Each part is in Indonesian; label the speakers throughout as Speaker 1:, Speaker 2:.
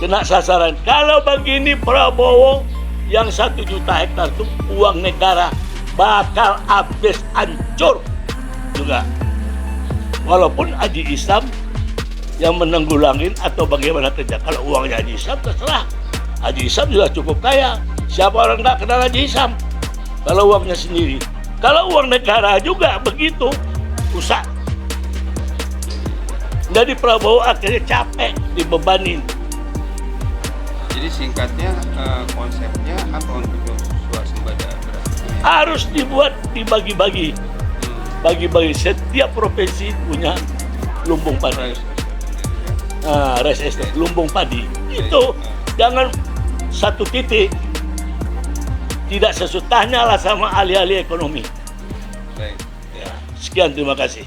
Speaker 1: kena sasaran. Kalau begini Prabowo yang 1 juta hektar itu uang negara bakal habis, hancur juga. Walaupun Haji Isam yang menanggulangi atau bagaimana saja. Kalau uangnya Haji Isam terserah. Haji Isam juga cukup kaya. Siapa orang nggak kenal Haji Isam? Kalau uangnya sendiri. Kalau uang negara juga begitu, rusak. Jadi Prabowo akhirnya capek dibebanin.
Speaker 2: Jadi singkatnya konsepnya apa untuk swasembada beras?
Speaker 1: Harus dibuat dibagi-bagi. Bagi-bagi, setiap provinsi punya lumbung padi. Rice estate, lumbung padi. Itu jangan satu titik. Tidak sesuai, tanyalah sama ahli-ahli ekonomi.
Speaker 2: Baik.
Speaker 1: Ya, sekian, terima kasih.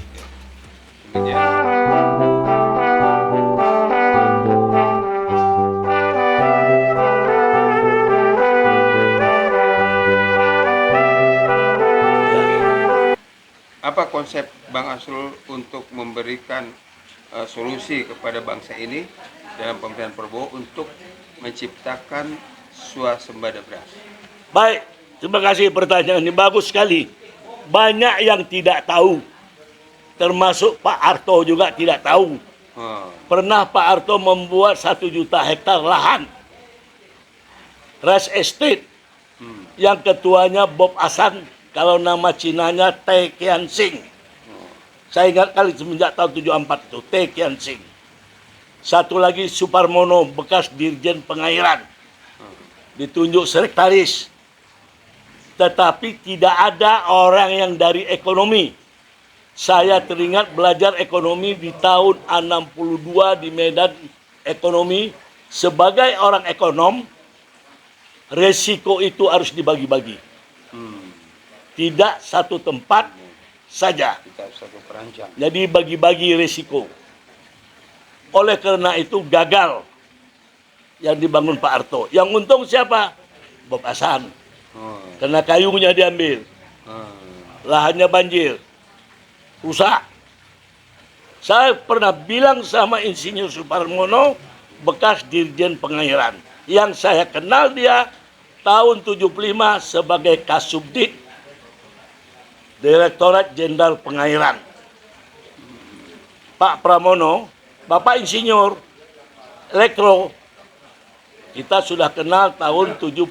Speaker 2: Apa konsep Bang Asrul untuk memberikan solusi kepada bangsa ini dalam pemerintahan Prabowo untuk menciptakan swasembada beras?
Speaker 1: Baik, terima kasih pertanyaan ini, bagus sekali. Banyak yang tidak tahu, termasuk Pak Harto juga tidak tahu. Pernah Pak Harto membuat 1 juta hektar lahan rice estate, yang ketuanya Bob Hasan, kalau nama Cinanya Teh Kian Sing. Saya ingat kali semenjak tahun 74 itu, Teh Kian Sing. Satu lagi Suparmono, bekas Dirjen Pengairan, ditunjuk sekretaris. Tetapi tidak ada orang yang dari ekonomi. Saya teringat belajar ekonomi di tahun 62 di Medan Ekonomi. Sebagai orang ekonom, resiko itu harus dibagi-bagi. Tidak satu tempat saja.
Speaker 2: Tidak satu perancang.
Speaker 1: Jadi bagi-bagi resiko. Oleh karena itu gagal yang dibangun Pak Harto. Yang untung siapa? Bob Hasan. Karena kayunya diambil. Lahannya banjir. Rusak. Saya pernah bilang sama Insinyur Suparmono, bekas Dirjen Pengairan. Yang saya kenal dia tahun 75 sebagai Kasubdit Direktorat Jenderal Pengairan. Pak Pramono, Bapak Insinyur Elektro, kita sudah kenal tahun 75.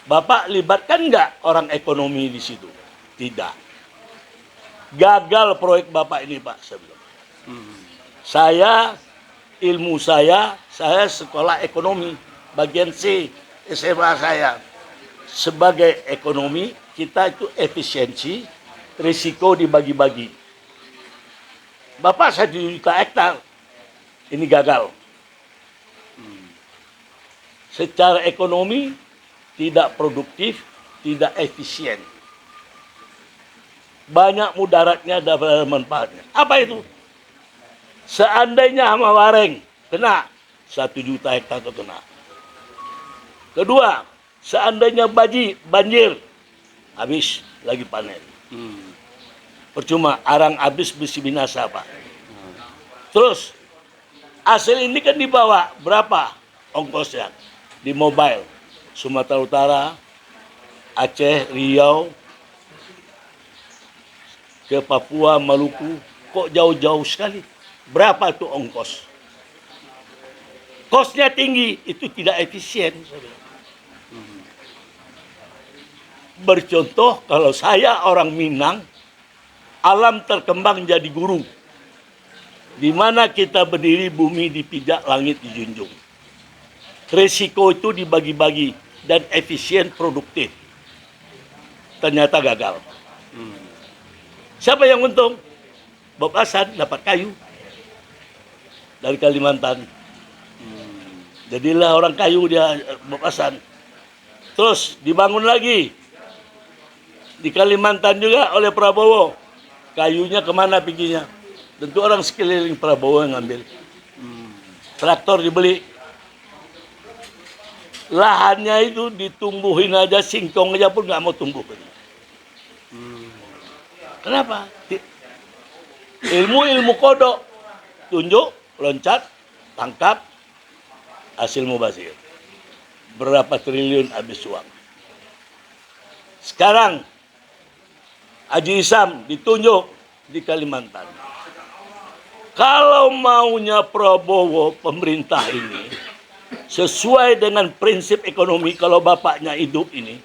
Speaker 1: Bapak libatkan nggak orang ekonomi di situ? Tidak. Gagal proyek Bapak ini, Pak. Saya, ilmu saya sekolah ekonomi, bagian C, SMA saya. Sebagai ekonomi, kita itu efisiensi, risiko dibagi-bagi. Bapak 1 juta hektar, ini gagal. Secara ekonomi, tidak produktif, tidak efisien. Banyak mudaratnya dan manfaatnya. Apa itu? Seandainya hama wareng kena, 1 juta hektar itu kena. Kedua, seandainya banjir, habis lagi panen. Percuma, arang habis besi binasa, Pak. Terus, hasil ini kan dibawa berapa ongkosnya? Di mobile, Sumatera Utara, Aceh, Riau, ke Papua, Maluku, kok jauh-jauh sekali? Berapa itu ongkos? Kosnya tinggi, itu tidak efisien. Bercontoh, kalau saya orang Minang, alam terkembang jadi guru. Di mana kita berdiri, bumi dipijak, langit dijunjung. Resiko itu dibagi-bagi dan efisien produktif. Ternyata gagal. Siapa yang untung? Bob Hasan dapat kayu dari Kalimantan. Jadilah orang kayu dia, Bob Hasan. Terus dibangun lagi di Kalimantan juga oleh Prabowo. Kayunya kemana perginya? Tentu orang sekeliling Prabowo yang ngambil. Traktor dibeli. Lahannya itu ditumbuhin aja, singkong aja pun nggak mau tumbuh. Kenapa? Ilmu kodok, tunjuk, loncat, tangkap, hasil mubazir. Berapa triliun habis uang. Sekarang Haji Isam ditunjuk di Kalimantan. Kalau maunya Prabowo pemerintah ini sesuai dengan prinsip ekonomi, kalau bapaknya hidup ini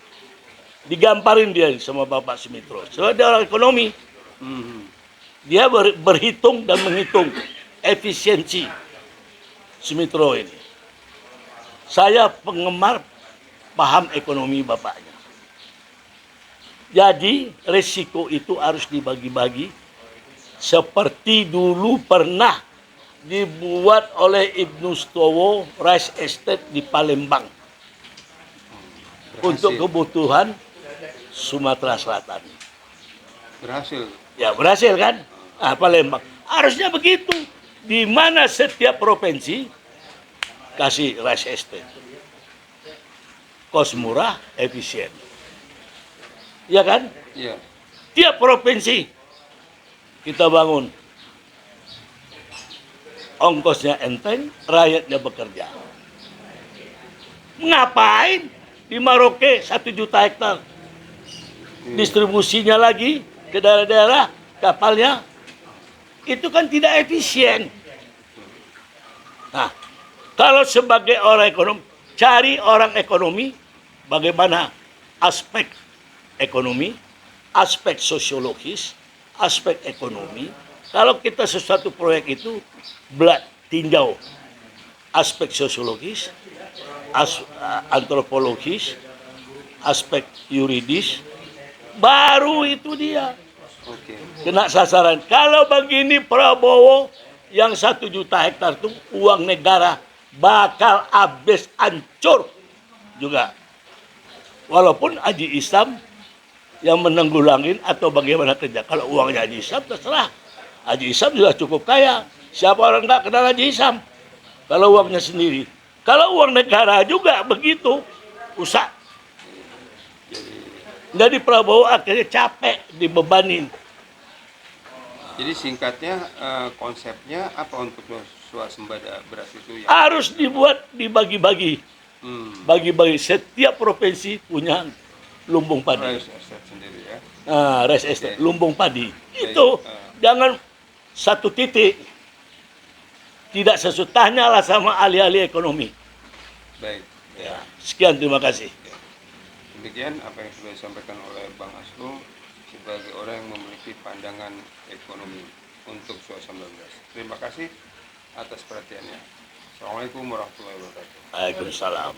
Speaker 1: digamparin dia sama Bapak Sumitro. Soalnya dia orang ekonomi. Dia berhitung dan menghitung efisiensi Sumitro ini. Saya penggemar paham ekonomi bapaknya. Jadi resiko itu harus dibagi-bagi seperti dulu pernah dibuat oleh Ibnu Stowo Rice Estate di Palembang.
Speaker 2: Berhasil.
Speaker 1: Untuk kebutuhan Sumatera Selatan.
Speaker 2: Berhasil.
Speaker 1: Ya berhasil kan? Palembang. Harusnya begitu. Di mana setiap provinsi kasih rice estate. Kos murah, efisien. Ya kan?
Speaker 2: Iya.
Speaker 1: Tiap provinsi kita bangun. Ongkosnya enteng, rakyatnya bekerja. Ngapain? Di Maroke 1 juta hektar. Distribusinya lagi ke daerah-daerah, kapalnya. Itu kan tidak efisien. Nah, kalau sebagai orang ekonomi, cari orang ekonomi, bagaimana aspek ekonomi, aspek sosiologis, aspek ekonomi. Kalau kita sesuatu proyek itu tinjau aspek sosiologis, antropologis, aspek yuridis, baru itu dia
Speaker 2: Oke.
Speaker 1: kena sasaran. Kalau begini Prabowo yang 1 juta hektar itu uang negara bakal habis, hancur juga. Walaupun Haji Isam yang menanggulangin atau bagaimana kerja. Kalau uangnya Haji Isam terserah. Haji Isam sudah cukup kaya. Siapa orang nggak kenal Haji Isam? Kalau uangnya sendiri. Kalau uang negara juga begitu, usah. Jadi Prabowo akhirnya capek dibebanin.
Speaker 2: Jadi singkatnya konsepnya apa untuk swasembada beras itu ya?
Speaker 1: Harus dibuat dibagi-bagi. Bagi-bagi. Setiap provinsi punya lumbung padi.
Speaker 2: Rice estate sendiri ya.
Speaker 1: Rice estate, lumbung padi. Itu jangan satu titik. Tidak sesuai. Tanyalah sama ahli-ahli ekonomi.
Speaker 2: Baik.
Speaker 1: Ya. Sekian, terima kasih.
Speaker 2: Demikian apa yang sudah disampaikan oleh Bang Asrul sebagai orang yang memiliki pandangan ekonomi untuk suasembada beras. Terima kasih atas perhatiannya. Assalamualaikum warahmatullahi wabarakatuh.
Speaker 1: Waalaikumsalam.